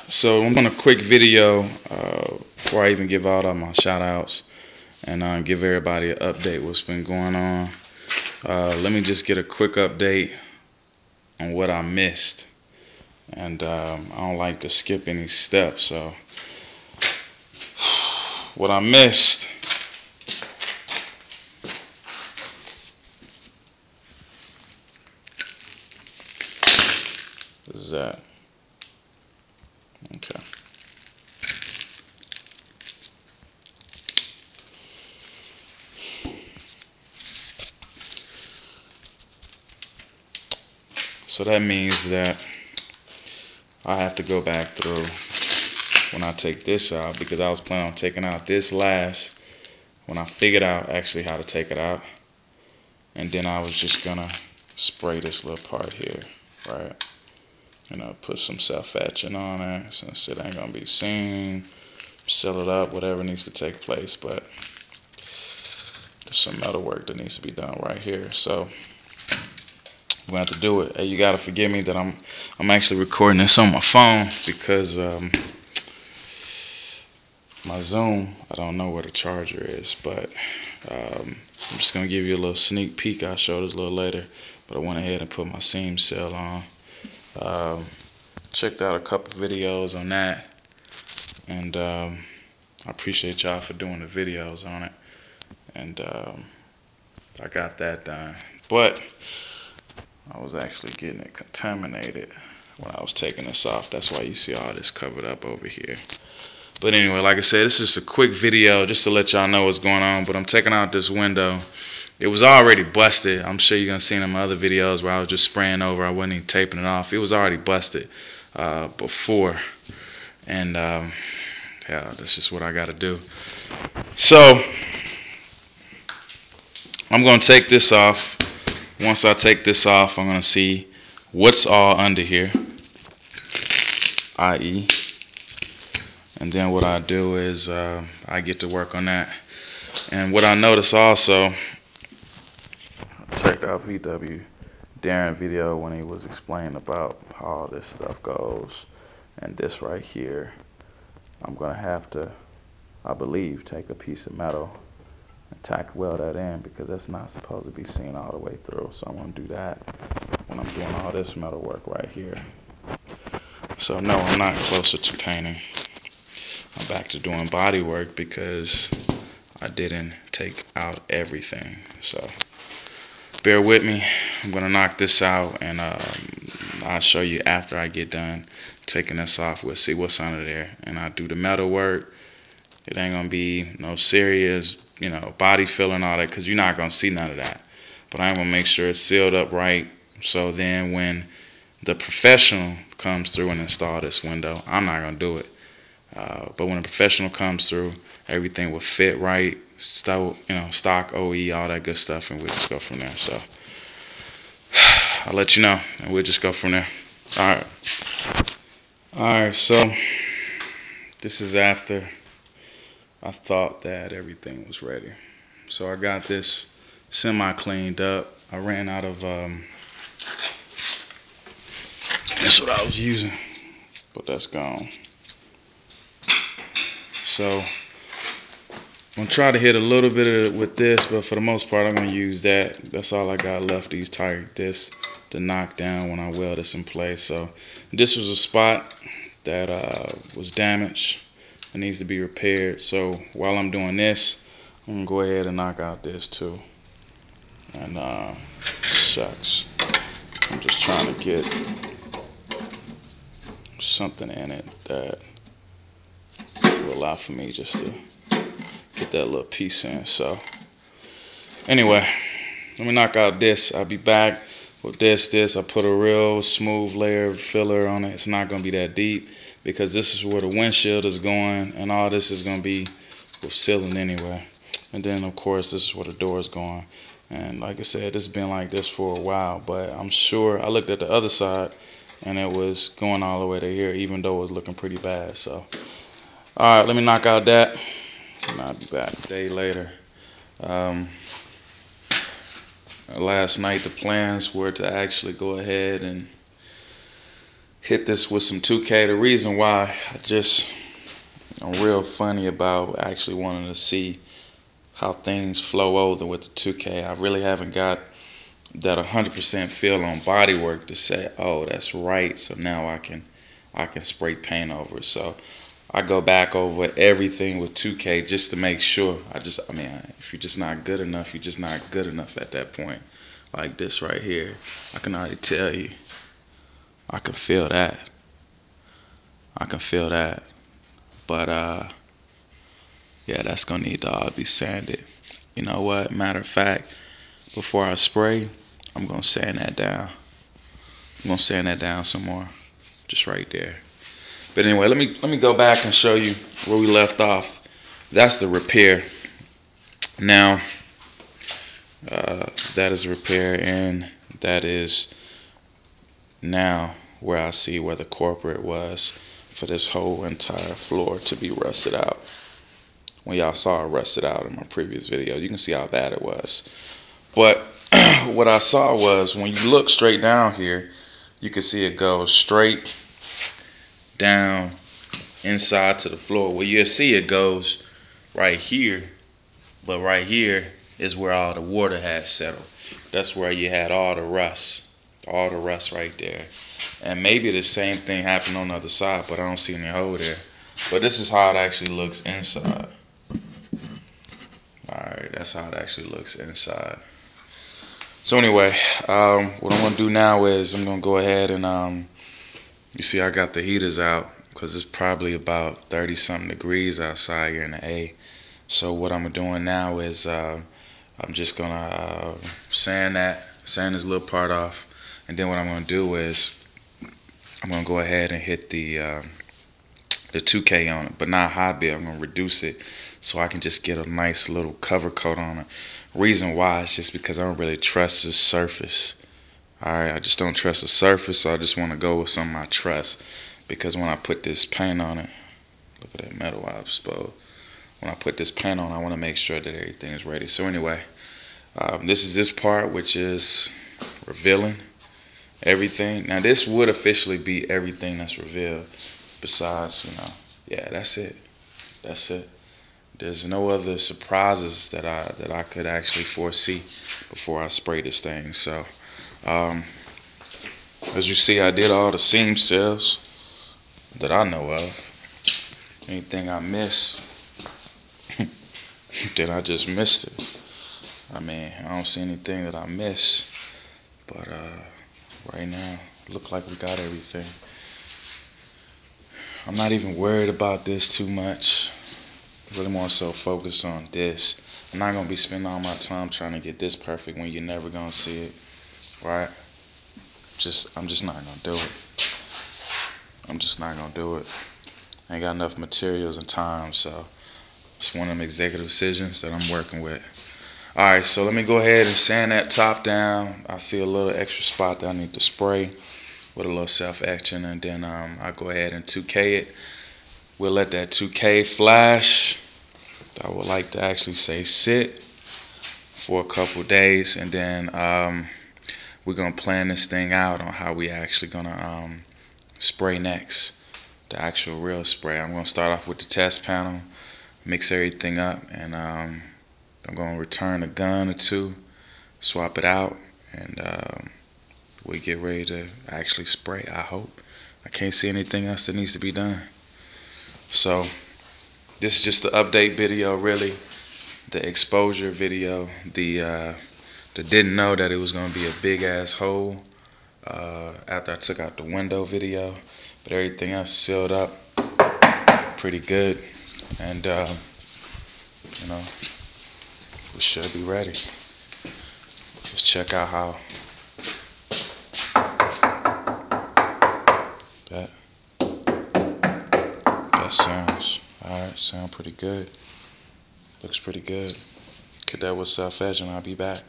So I'm doing a quick video before I even give out all my shout outs and give everybody an update what's been going on. Let me just get a quick update on what I missed. And I don't like to skip any steps, so what I missed is that. Okay. So that means that I have to go back through when I take this out, because I was planning on taking out this last when I figured out actually how to take it out, and then I was just gonna spray this little part here, right? And I'll put some self-etching on it since it ain't gonna be seen, seal it up, whatever needs to take place. But there's some metal work that needs to be done right here, so I'm gonna have to do it. Hey, you gotta forgive me that I'm actually recording this on my phone because my Zoom, I don't know where the charger is, but I'm just gonna give you a little sneak peek. I'll show this a little later, but I went ahead and put my seam seal on. Checked out a couple videos on that, and I appreciate y'all for doing the videos on it, and I got that done. But I was actually getting it contaminated when I was taking this off. That's why you see all this covered up over here. But anyway, like I said, this is a quick video just to let y'all know what's going on. But I'm taking out this window. It was already busted. I'm sure you're going to see it in my other videos where I was just spraying over. I wasn't even taping it off. It was already busted before. And yeah, that's just what I got to do. So I'm going to take this off. Once I take this off, I'm going to see what's all under here, i.e. And then what I do is I get to work on that. And what I notice also, check out VW Darren video when he was explaining about how all this stuff goes. And this right here, I'm going to have to, I believe, take a piece of metal and tack weld that in, because that's not supposed to be seen all the way through. So I'm going to do that when I'm doing all this metal work right here. So no, I'm not closer to painting. I'm back to doing body work because I didn't take out everything. So bear with me. I'm gonna knock this out, and I'll show you after I get done taking this off. We'll see what's under there, and I'll do the metal work. It ain't gonna be no serious, body filling, all that, because you're not gonna see none of that. But I'm gonna make sure it's sealed up right, so then when the professional comes through and install this window, I'm not gonna do it. But when a professional comes through, everything will fit right, stock OE, all that good stuff, and we'll just go from there. So I'll let you know, and we'll just go from there. Alright, so this is after I thought that everything was ready. So I got this semi cleaned up. I ran out of that's what I was using, but that's gone. So I'm gonna try to hit a little bit of it with this, but for the most part I'm gonna use that. That's all I got left, these tire discs to knock down when I weld this in place. So this was a spot that was damaged. It needs to be repaired. So while I'm doing this, I'm gonna go ahead and knock out this too. And shucks, I'm just trying to get something in it that will allow for me just to get that little piece in. So anyway, let me knock out this. I'll be back with this. I put a real smooth layer of filler on it. It's not going to be that deep because this is where the windshield is going, and all this is going to be with sealing anyway. And then of course this is where the door is going. And like I said, this has been like this for a while, but I'm sure I looked at the other side and it was going all the way to here, even though it was looking pretty bad. So alright, let me knock out that, and I'll be back a day later. Last night the plans were to actually go ahead and hit this with some 2K. The reason why I'm real funny about actually wanting to see how things flow over with the 2K. I really haven't got that 100% feel on body work to say, oh, that's right. So now I can spray paint over it. So I go back over everything with 2K just to make sure. I mean, if you're just not good enough, you're just not good enough at that point. Like this right here, I can already tell you. I can feel that. But yeah, that's gonna need to all be sanded. You know what? Matter of fact, before I spray, I'm gonna sand that down. I'm gonna sand that down some more, just right there. But anyway, let me go back and show you where we left off. That's the repair. Now, that is repair, and that is now where I see where the corporate was for this whole entire floor to be rusted out. When y'all saw it rusted out in my previous video, you can see how bad it was. But what I saw was, when you look straight down here, you can see it goes straight down inside to the floor. Well, you'll see it goes right here, but right here is where all the water has settled. That's where you had all the rust right there. And maybe the same thing happened on the other side, but I don't see any hole there. But this is how it actually looks inside. Alright, that's how it actually looks inside. So anyway, what I'm going to do now is I'm going to go ahead and, you see I got the heaters out because it's probably about 30 something degrees outside here in the A. So what I'm doing now is I'm just going to sand this little part off. And then what I'm going to do is I'm going to go ahead and hit the 2K on it, but not high bit. I'm going to reduce it so I can just get a nice little cover coat on it. Reason why is just because I don't really trust the surface. Alright, I just don't trust the surface, so I just want to go with something I trust. Because when I put this paint on it, look at that metal I exposed. When I put this paint on, I want to make sure that everything is ready. So anyway, this is this part, which is revealing everything. Now this would officially be everything that's revealed. Besides, yeah, that's it. There's no other surprises that I could actually foresee before I spray this thing. So, as you see, I did all the seam cells that I know of. Anything I miss, then I just missed it. I mean, I don't see anything that I miss. But right now, look like we got everything. I'm not even worried about this too much. Really more so focus on this. I'm not going to be spending all my time trying to get this perfect when you're never going to see it. Right? I'm just not going to do it. I ain't got enough materials and time, so it's one of them executive decisions that I'm working with. Alright, so let me go ahead and sand that top down. I see a little extra spot that I need to spray with a little self-etching, and then I'll go ahead and 2K it. We'll let that 2K flash. I would like to actually say sit for a couple days, and then we're going to plan this thing out on how we actually going to spray next. The actual real spray. I'm going to start off with the test panel, mix everything up, and I'm going to return a gun or two, swap it out, and we get ready to actually spray, I hope. I can't see anything else that needs to be done. So this is just the update video, really, the exposure video, the didn't know that it was going to be a big ass hole after I took out the window video, but everything else sealed up pretty good, and we should be ready. Let's check out how that sounds. Alright, sound pretty good. Looks pretty good. Get that with self-edge and I'll be back.